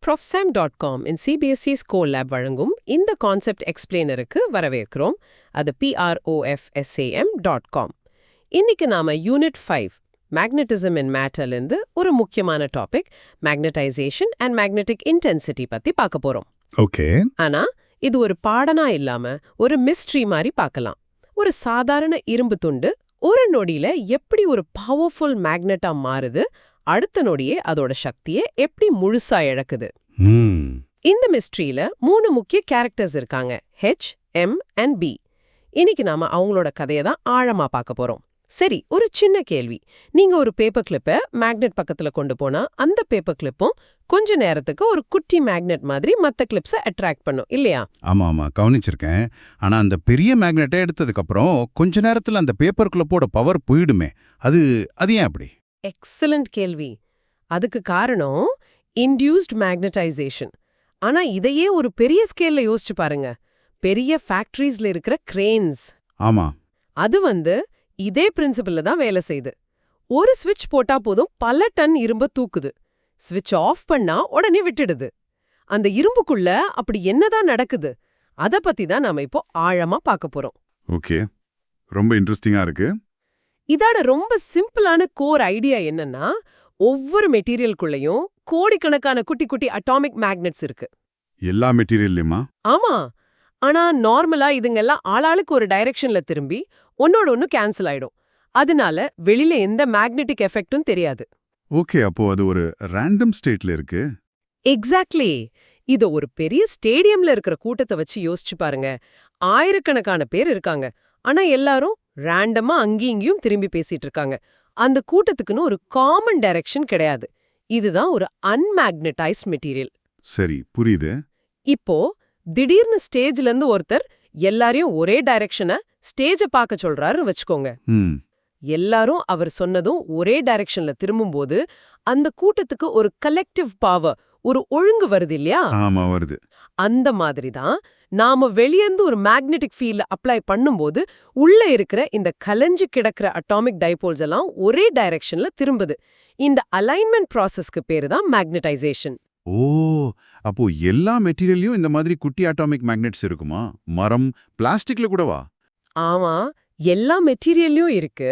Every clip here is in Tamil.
profsam.com இன் CBSE ஸ்கோர் லேப் வழங்கும் இந்த கான்செப்ட் எக்ஸ்பிளைனருக்கு வரவேற்கிறோம். அது profsam.com. இன்னைக்கு நாம யூனிட் 5 மேக்னட்டிசம் இன் மேட்டர்லேருந்து ஒரு முக்கியமான topic magnetisation and magnetic intensity பத்தி பார்க்க போறோம். ஓகே. ஆனா இது ஒரு பாடனா இல்லாம ஒரு மிஸ்ட்ரி மாதிரி பார்க்கலாம். ஒரு சாதாரண இரும்பு துண்டு ஒரு நொடியில எப்படி ஒரு பவர்ஃபுல் மேக்னெட்டா மாறுது, அடுத்த நொடியே அதோட சக்தியை எப்படி முழுசா இழக்குது. இந்த மிஸ்ட்ரியில 3 முக்கிய கேரக்டர்ஸ் இருக்காங்க, H, M and B. இன்னைக்கு நாம அவங்களோட கதையை தான் ஆழமா பார்க்க போறோம். சரி, ஒரு சின்ன கேள்வி. நீங்க ஒரு பேப்பர் கிளிப்பை மேக்னெட் பக்கத்துல கொண்டு போனா அந்த பேப்பர் கிளிப்பும் கொஞ்ச நேரத்துக்கு ஒரு குட்டி மேக்னெட் மாதிரி மத்த கிளிப்ஸை அட்ராக்ட் பண்ணும் இல்லையா? ஆமா கவனிச்சிருக்கேன். ஆனா அந்த பெரிய மேக்னெட்டை எடுத்ததுக்கு அப்புறம் கொஞ்ச நேரத்துல அந்த பேப்பர் கிளிப்போட பவர் போயிடுமே, அது ஏன் அப்படி? எக்ஸலண்ட் கேள்வி. அதுக்கு காரணம் இன்டியூஸ்ட் மேக்னடைசேஷன். ஆனா இதையே ஒரு பெரிய ஸ்கேல்ல யோசிச்சு பாருங்க. பெரிய ஃபேக்டரிஸ்ல இருக்கிற கிரேன்ஸ். ஆமா. அது இதே பிரின்சிபல்ல தான் வேலை செய்யுது. ஒரு ஸ்விட்ச் போட்டா போதும் பல டன் இரும்ப தூக்குது. ஸ்விட்ச் ஆஃப் பண்ணா உடனே விட்டுடுது. அந்த இரும்புக்குள்ள அப்படி என்னதான் நடக்குது, அத பத்தி தான் நாம இப்போ ஆழமா பார்க்க போறோம். ஓகே, ரொம்ப இன்ட்ரெஸ்டிங்கா இருக்கு. இதோட ரொம்ப சிம்பிளான கோர் ஐடியா என்னன்னா, ஒவ்வொரு மெட்டீரியலுக்குள்ளயும் கோடிக்கணக்கான குட்டி குட்டி அட்டாமிக் மேக்னெட்ஸ் இருக்கு. எல்லா மெட்டீரியல்லையுமா? ஆமா. ஆனா நார்மலா இதுங்கெல்லாம் ஆளாளுக்கு ஒரு டைரக்ஷன்ல திரும்பி ஒன்னோட ஒன்னு கேன்சல் ஆயிடும். அதனால வெளியில எந்த மேக்னெட்டிக் எஃபெக்டும் தெரியாது. ஓகே, அப்போ அது ஒரு ரேண்டம் ஸ்டேட்ல இருக்கு. எக்ஸாக்ட்லி. இத ஒரு பெரிய ஸ்டேடியம்ல இருக்கிற கூட்டத்தை வச்சு யோசிச்சு பாருங்க. ஆயிரக்கணக்கான பேர் இருக்காங்க. ஆனா எல்லாரும் ரேண்டமா அங்கேயும் இங்கேயும் திரும்பி பேசிட்டு இருக்காங்க. அந்த கூட்டத்துக்குன்னு ஒரு காமன் டைரக்ஷன் கிடையாது. இதுதான் ஒரு அன்மேக்னடைஸ்ட் மெட்டீரியல். சரி, புரியுது. இப்போ திடீர்னு ஸ்டேஜ்ல இருந்து ஒருத்தர் எல்லாரையும் ஒரே டைரக்ஷனை ஸ்டேஜ பார்க்க சொல்றாருன்னு வச்சுக்கோங்க. எல்லாரும் அவர் சொன்னதும் ஒரே டைரக்ஷன்ல திரும்பும்போது அந்த கூட்டத்துக்கு ஒரு கலெக்டிவ் பவர், ஒரு ஒழுங்கு வருது இல்லையா? ஆமா, வருது. அந்த மாதிரி தான் நாம வெளியேந்து ஒரு மேக்னெட்டிக் ஃபீல்ட் அப்ளை பண்ணும்போது உள்ள இருக்கிற இந்த கலஞ்சு கிடக்கிற அட்டாமிக் டைபோல்ஸ் எல்லாம் ஒரே டைரக்ஷன்ல திரும்புது. இந்த அலைன்மெண்ட் ப்ராசஸ்க்கு பேரு தான் மேக்னடைசேஷன். ஓ, அப்போ எல்லா மெட்டீரியல்லையும் இந்த மாதிரி குட்டி அட்டாமிக் மேக்னெட்ஸ் இருக்குமா? மரம், பிளாஸ்டிக்ல கூடவா? ஆமா, எல்லா மெட்டீரியல்லையும் இருக்கு.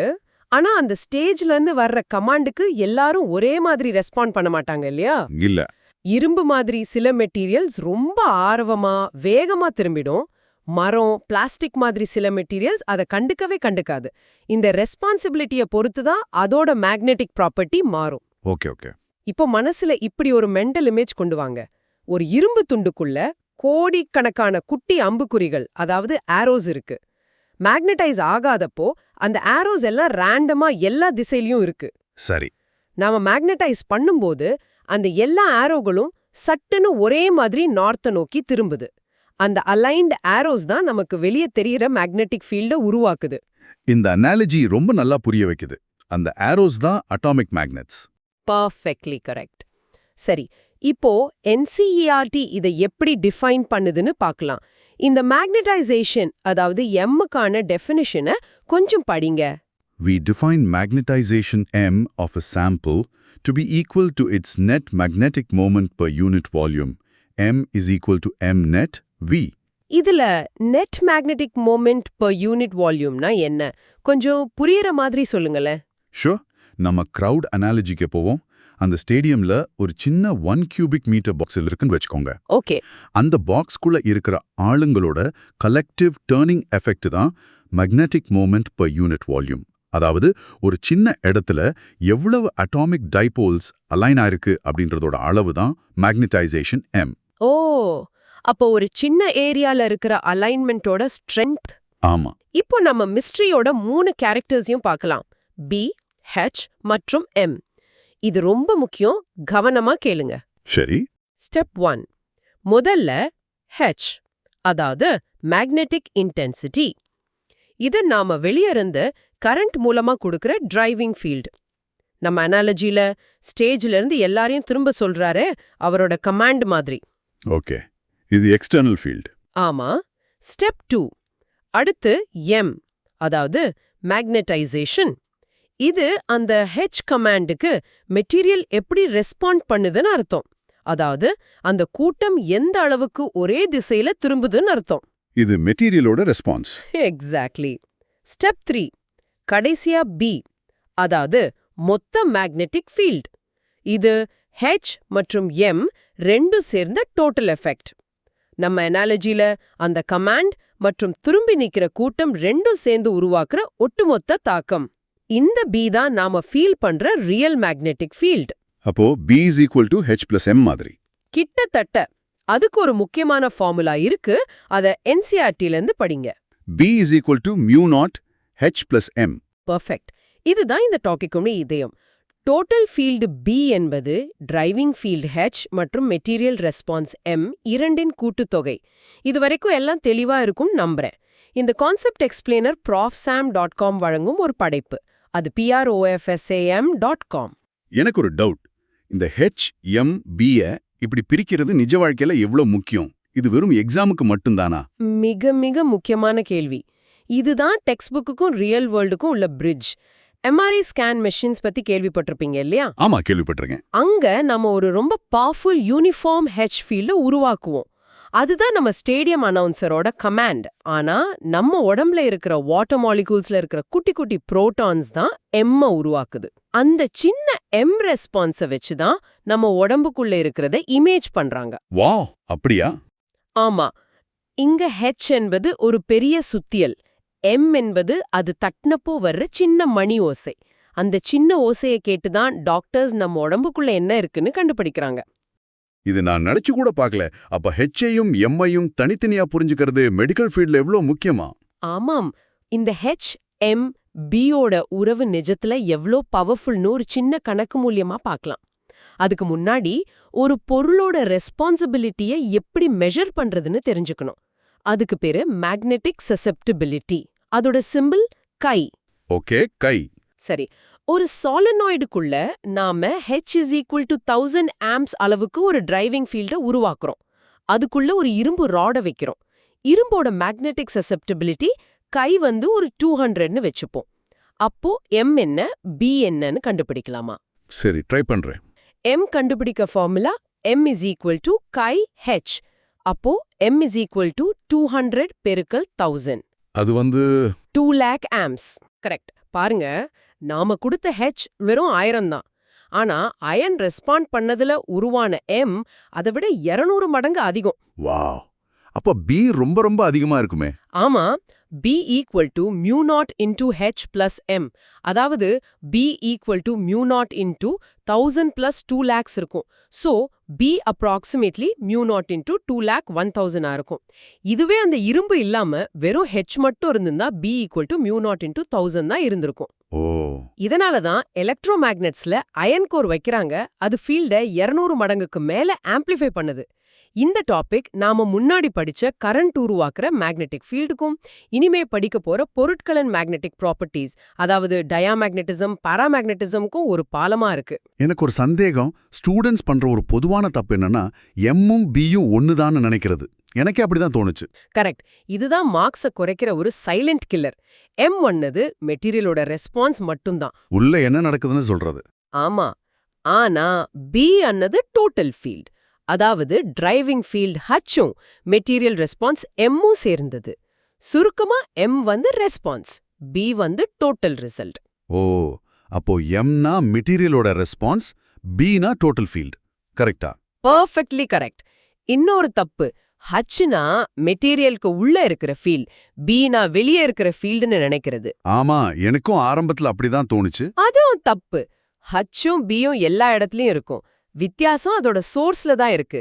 ஆனா அந்த ஸ்டேஜ்ல இருந்து வர்ற கமாண்டுக்கு எல்லாரும் ஒரே மாதிரி ரெஸ்பாண்ட் பண்ண மாட்டாங்க இல்லையா? இல்ல. இரும்பு மாதிரி சில மெட்டீரியல்ஸ் ரொம்ப ஆர்வமா வேகமா திரும்பிடும். மரம், பிளாஸ்டிக் மாதிரி சில மெட்டீரியல்ஸ் அதை கண்டுக்காது. இந்த ரெஸ்பான்சிபிலிட்டியை பொறுத்து தான் அதோட மேக்னெட்டிக் ப்ராப்பர்ட்டி மாறும். ஓகே. இப்போ மனசுல இப்படி ஒரு மென்டல் இமேஜ் கொண்டு வாங்க. ஒரு இரும்பு துண்டுக்குள்ள கோடிக்கணக்கான குட்டி அம்புக்குறிகள், அதாவது ஆரோஸ் இருக்கு. மேக்னடைஸ் ஆகாதப்போ அந்த ஆரோஸ் எல்லாம் ரேண்டமா எல்லா திசையிலயும் இருக்கு. சரி. நாம மேக்னடைஸ் பண்ணும்போது அந்த எல்லா ஆரோகளும் சட்டுன்னு ஒரே மாதிரி நார்த்த நோக்கி திரும்புது. அந்த அலைன்ட் ஆரோஸ் தான் நமக்கு வெளியே தெரியிற மேக்னெட்டிக் ஃபீல்ட உருவாக்குது. இந்த அனாலஜி ரொம்ப நல்லா புரிய வைக்குது. அந்த ஆரோஸ் தான் அட்டாமிக் மேக்னெட்ஸ். Perfectly correct. சரி, இப்போ NCERT இதை எப்படி டிஃபைன் பண்ணுதுன்னு பார்க்கலாம். இந்த மேக்னடைசேஷன், அதாவது M-க்கான டெஃபினிஷனை கொஞ்சம் படிங்க. We define magnetization M of a sample to be equal to its net magnetic moment per unit volume. M is equal to M net V. இதுல net magnetic moment per unit volumeனா என்ன? கொஞ்சம் புரியற மாதிரி சொல்லுங்களேன். ஷூர். நம்ம crowd analogyக்கு போவோம். அந்த ஸ்டேடியம்ல ஒரு சின்ன 1 cubic meter பாக்ஸில் இருக்குன்னு வச்சுக்கோங்க. ஓகே. அந்த பாக்ஸ்குள்ள இருக்கிற ஆளுங்களோட கலெக்டிவ் டர்னிங் எஃபெக்ட் தான் magnetic moment per unit volume. அதாவது ஒரு சின்ன இடத்துல எவ்வளவு அட்டாமிக் டைபோல்ஸ் அலைன் ஆயிருக்கு அப்படின்றதோட அளவு தான் மேக்னடைசேஷன் M. ஓ, அப்போ ஒரு சின்ன ஏரியால இருக்கிற அலைன்மெண்டோட ஸ்ட்ரென்த். ஆமா. இப்போ நம்ம மிஸ்ட்ரியோட 3 கேரக்டர்ஸையும் பார்க்கலாம், B, H மற்றும் M. இது ரொம்ப முக்கியம், கவனமா கேளுங்க. சரி. ஸ்டெப் 1. முதல்ல H, அதாவது மேக்னெட்டிக் இன்டென்சிட்டி. இது நாம வெளியிருந்து கரண்ட் மூலமா கொடுக்கிற டிரைவிங் ஃபீல்டு. நம்ம அனாலஜில ஸ்டேஜ்ல இருந்து எல்லாரையும் திரும்ப சொல்றாரே, அவரோட கமாண்ட் மாதிரி. ஓகே, இது எக்ஸ்டர்னல் ஃபீல்டு. ஆமா. ஸ்டெப் 2. அடுத்து M, அதாவது மேக்னடைசேஷன். இது அந்த H கமாண்டுக்கு மெட்டீரியல் எப்படி ரெஸ்பாண்ட் பண்ணுதுன்னு அர்த்தம். அதாவது அந்த கூட்டம் எந்த அளவுக்கு ஒரே திசையில திரும்புதுன்னு அர்த்தம். இது மெட்டீரியலோட ரெஸ்பான்ஸ். எக்ஸாக்ட்லி. ஸ்டெப் 3, கடைசியா பி, அதாவது மொத்த மேக்னெட்டிக் ஃபீல்ட். இது H மற்றும் M ரெண்டும் சேர்ந்த டோட்டல் எஃபெக்ட். நம்ம அனாலஜில அந்த கமாண்ட் மற்றும் திரும்பி நிக்கிற கூட்டம் ரெண்டும் சேர்ந்து உருவாக்குற ஒட்டுமொத்த தாக்கம். இந்த பி தான் நாம ஃபீல் பண்ற ரியல் மேக்னெட்டிக் ஃபீல்ட். அப்போ B = H+M மாதிரி. கிட்டத்தட்ட. அதுக்கு ஒரு முக்கியமான ஃபார்முலா இருக்கு, அத NCERT-ல இருந்து படிங்க. B = μ0 H+M. பெர்ஃபெக்ட். இதுதான் இந்த டாபிக்கோட இதயம். டோட்டல் ஃபீல்டு B என்பது டிரைவிங் ஃபீல்டு H மற்றும் மெட்டீரியல் ரெஸ்பான்ஸ் M இரண்டின் கூட்டுத்தொகை. இதுவரைக்கும் எல்லாம் தெளிவா இருக்கும் நம்புறேன். இந்த கான்செப்ட் எக்ஸ்பிளைனர் profsam.com வழங்கும் ஒரு படைப்பு. அது profsam.com. எனக்கு ஒரு டவுட். இந்த H, M, B-ய இப்படி பிரிக்கிறது நிஜ வாழ்க்கையில எவ்வளவு முக்கியம்? இது வெறும் எக்ஸாமுக்கு மட்டும்தானா? மிக மிக முக்கியமான கேள்வி. இதுதான் டெக்ஸ்ட் புக்குக்கும் ரியல் வேர்ல்டுக்கும் உள்ள பிரிட்ஜ். MRI ஸ்கேன் மெஷின்ஸ் பத்தி கேள்விப்பட்டிருப்பீங்க இல்லையா? ஆமா, கேள்விப்பட்டிருக்கேன். அங்க நம்ம ஒரு ரொம்ப பவர்ஃபுல் யூனிஃபார்ம் H ஃபீல்ட உருவாக்குவோம். அதுதான் நம்ம ஸ்டேடியம் அனௌன்சரோட கமாண்ட். ஆனா நம்ம உடம்புல இருக்கிற வாட்டர் மாலிகூல்ஸ்ல இருக்கிற குட்டி குட்டி புரோட்டான்ஸ் தான் M உருவாக்குது. அந்த சின்ன M ரெஸ்பான்ஸை வச்சு தான் நம்ம உடம்புக்குள்ள இருக்கிறத இமேஜ் பண்றாங்க. வாவ், அப்படியா? ஆமா. இங்க H என்பது ஒரு பெரிய சுத்தியல். M என்பது அது தட்டினப்போ வர்ற சின்ன மணி ஓசை. அந்த சின்ன ஓசையை கேட்டுதான் டாக்டர்ஸ் நம்ம உடம்புக்குள்ள என்ன இருக்குன்னு கண்டுபிடிக்கிறாங்க. இது நான் நினைச்சு கூட பார்க்கல. அப்ப H-ஐயும் M-ஐயும் தனித்தனியா புரிஞ்சுக்கிறது மெடிக்கல் ஃபீல்ட்ல எவ்வளவு முக்கியமா? ஆமாம். இந்த H, M, B-யோட உறவு நிஜத்துல எவ்ளோ பவர்ஃபுல்னு ஒரு சின்ன கணக்கு மூலியமா பார்க்கலாம். அதுக்கு முன்னாடி ஒரு பொருளோட ரெஸ்பான்சிபிலிட்டியை எப்படி மெஷர் பண்றதுன்னு தெரிஞ்சுக்கணும். அதுக்கு பேரு மேக்னெட்டிக் சசெப்டிபிலிட்டி. அதோட சிம்பிள் கை. ஓகே, கை. சரி, ஒரு சாலினாய்டுக்குள்ள நாம H = 1000 ஆம்ப்ஸ் அளவுக்கு ஒரு டிரைவிங் ஃபீல்ட உருவாக்குறோம். அதுக்குள்ள ஒரு இரும்பு ராட வைக்கிறோம். இரும்போட மேக்னெட்டிக் சசெப்டிபிலிட்டி கை ஒரு 200ன்னு வச்சுப்போம். அப்போ M என்ன, B என்னன்னு கண்டுபிடிக்கலாமா? சரி, ட்ரை பண்றேன். M கண்டுபிடிக்க ஃபார்முலா M = கை H. அப்போ M = 200 பெருக்கல் 1000. அது 2 lakh ஆம்ப்ஸ். கரெக்ட். பாருங்க, நாம கொடுத்த H வெறும் 1000 தான். ஆனா அயன் ரெஸ்பாண்ட் பண்ணதுல உருவான M அதை விட 200 மடங்கு அதிகம். வாவ், அப்ப B ரொம்ப ரொம்ப அதிகமா இருக்குமே. ஆமா. B = μ0 × H + M. அதாவது B = μ0 × 1000 + 2 lakhs இருக்கும். So B approximately μ0 × 2 lakh 1000 இருக்கும். இதுவே அந்த இரும்பு இல்லாம வெறும் H மட்டும் இருந்திருந்தா B = μ0 × 1000 தான் இருந்திருக்கும். ஓ, இதனால தான் எலக்ட்ரோமேக்னெட்ஸ்ல அயன் கோர் வைக்கிறாங்க. அது ஃபீல்ட 200 மடங்குக்கு மேல ஆம்ப்ளிஃபை பண்ணுது. இந்த டாபிக் நாம முன்னாடி படிச்ச கரண்ட் உருவாக்குற மேக்னெட்டிக் ஃபீல்டுக்கும் இனிமே படிக்க போற பொருட்களின் மேக்னெட்டிக் ப்ராப்பர்ட்டிஸ், அதாவது டயாமேக்னெட்டிசம், பாராமேக்னெட்டிசம்க்கும் ஒரு பாலமா இருக்கு. எனக்கு ஒரு சந்தேகம். ஸ்டூடெண்ட்ஸ் பண்ற ஒரு பொதுவான தப்பு என்னன்னா M-ம் B-யும் ஒண்ணுதான்னு நினைக்கிறது. எனக்கே அப்படிதான் தோணுச்சு. கரெக்ட். இதுதான் மார்க்ஸை குறைக்கிற ஒரு சைலண்ட் கில்லர். M ஒன்னது மெட்டீரியலோட ரெஸ்பான்ஸ் மட்டும்தான். உள்ள என்ன நடக்குதுன்னு சொல்றது. ஆமா. ஆனா B அன்னது டோட்டல் ஃபீல்ட். அதாவது டிரைவிங் ஃபீல்ட் H-ம் மெட்டீரியல் ரெஸ்பான்ஸ் M-ம் சேர்ந்தது. சுருக்கமா M response, B total result. ஓ, அப்போ M-னா மெட்டீரியலோட ரெஸ்பான்ஸ், B-னா டோட்டல் ஃபீல்ட். கரெக்ட்டா? Perfectly correct. இன்னொரு தப்பு. H-னா மெட்டீரியலுக்கு உள்ள இருக்கிற ஃபீல்ட், B-னா வெளியே இருக்கிற ஃபீல்டுன்னு நினைக்கிறது. ஆமா, எனக்கும் ஆரம்பத்துல அப்படிதான் தோணுச்சு. அதுவும் தப்பு. H-ம் B-யும் எல்லா இடத்துலயும் இருக்கும். வித்தியாசம் அதோட சோர்ஸ்ல தான் இருக்கு.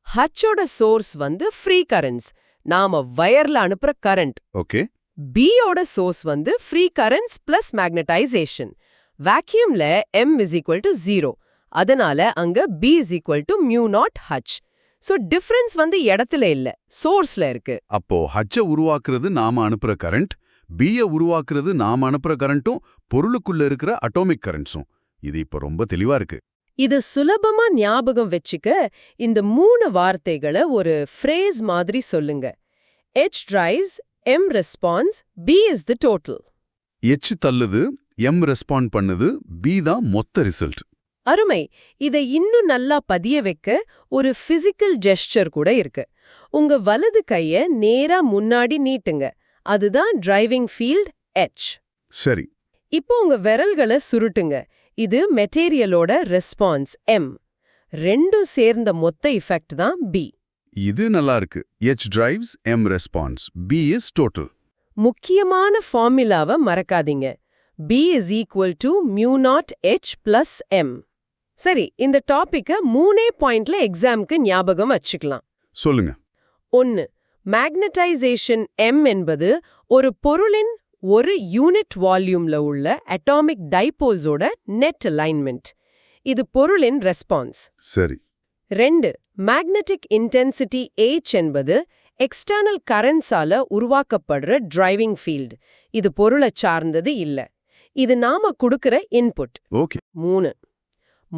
H-ஓட சோர்ஸ் ஃப்ரீ கரண்ட்ஸ், நாம வயர்ல அனுப்புற கரண்ட். ஓகே. B-யோட source free currents plus magnetisation. வாக்யூம்ல M = 0. அதனால அங்க B = μ0 H. சோ டிஃபரன்ஸ் இடத்துல இல்ல, சோர்ஸ்ல இருக்கு. அப்போ H-ஐ உருவாக்குறது நாம அனுப்புற கரண்ட், B-ய உருவாக்குறது நாம அனுப்புற கரண்ட்டும் பொருளுக்குள்ள இருக்கிற அட்டாமிக் கரண்ட்ஸும். இது இப்ப ரொம்ப தெளிவா இருக்கு. இது சுலபமா ஞாபகம் வச்சுக்க இந்த 3 வார்த்தைகளை ஒரு ஃப்ரேஸ் மாதிரி சொல்லுங்க. H drives, M responds, B is the total. H தள்ளுது, M ரெஸ்பாண்ட் பண்ணுது, B தான் மொத்த ரிசல்ட். அருமை. இதை இன்னும் நல்லா பதிய வைக்க ஒரு பிசிக்கல் ஜெஸ்சர் கூட இருக்கு. உங்க வலது கைய நேரா முன்னாடி நீட்டுங்க. அதுதான் டிரைவிங் ஃபீல்ட் H. சரி. இப்போ உங்க விரல்களை சுருட்டுங்க. இது மெட்டீரியலோட ரெஸ்பான்ஸ் M. ரெண்டும் சேர்ந்த மொத்த இஃபெக்ட் தான் B. இது நல்லா இருக்கு. H drives, M response. B is total. முக்கியமான ஃபார்முலாவை மறக்காதீங்க. B is equal to mu naught H plus M. சரி, இந்த டாபிக்க 3 பாயிண்ட்ல எக்ஸாம்க்கு ஞாபகம் வச்சுக்கலாம். சொல்லுங்க. 1. மேக்னடைசேஷன் M என்பது ஒரு பொருளின் ஒரு யூனிட் வால்யூம்ல உள்ள அட்டாமிக் டைபோல்ஸோட நெட் அலைன்மெண்ட். இது பொருளின் ரெஸ்பான்ஸ். சரி. 2. மேக்னெட்டிக் இன்டென்சிட்டி H என்பது எக்ஸ்டர்னல் கரண்ட்ஸால உருவாக்கப்படுற டிரைவிங் ஃபீல்ட். இது பொருளை சார்ந்தது இல்ல. இது நாம கொடுக்கிற இன்புட். ஓகே. 3.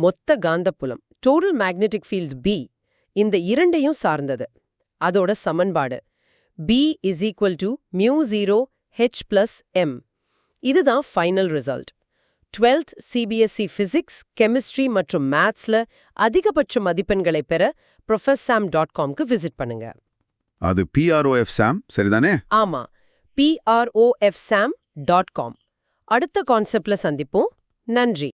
மொத்த காந்தப்புலம் டோட்டல் மேக்னெட்டிக் ஃபீல்ட் B. இந்த இரண்டையும் சார்ந்தது. அதோட சமன்பாடு B is equal to mu 0 H plus M. இதுதான் final result. 12th CBSE Physics, Chemistry மற்றும் Mathsல அதிகபட்ச மதிப்பெண்களை பெற professam.comக்கு விசிட் பண்ணுங்க. அது PROF Sam சரிதானே? ஆமா, PROFSam.com. அடுத்த கான்செப்ட்ல சந்திப்போம். நன்றி.